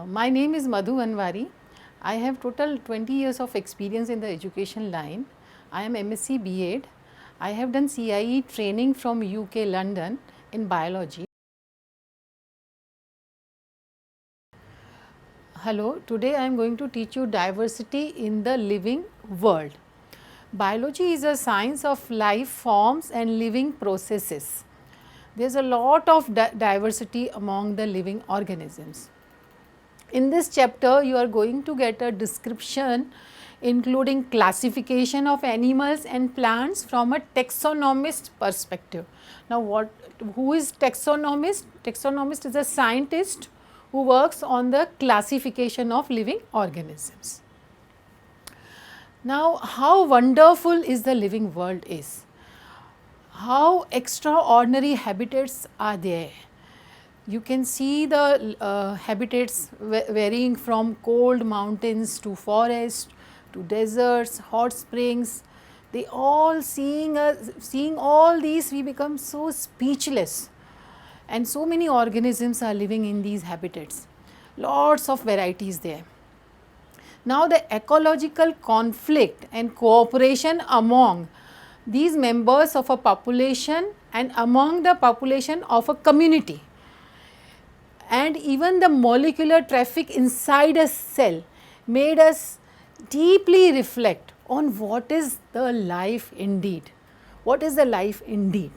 My name is Madhu Anwari. I have total 20 years of experience in the education line. I am MSc B.Ed. I have done CIE training from UK London in biology. Hello, today I am going to teach you diversity in the living world. Biology is a science of life forms and living processes. There is a lot of diversity among the living organisms. In this chapter, you are going to get a description including classification of animals and plants from a taxonomist perspective. Now, who is taxonomist? Taxonomist is a scientist who works on the classification of living organisms. Now, how wonderful is the living world is? How extraordinary habitats are there? You can see the habitats varying from cold mountains to forests to deserts, hot springs. They all seeing all these, we become so speechless. And so many organisms are living in these habitats. Lots of varieties there. Now, the ecological conflict and cooperation among these members of a population and among the population of a community, and even the molecular traffic inside a cell made us deeply reflect on what is the life indeed. What is the life indeed?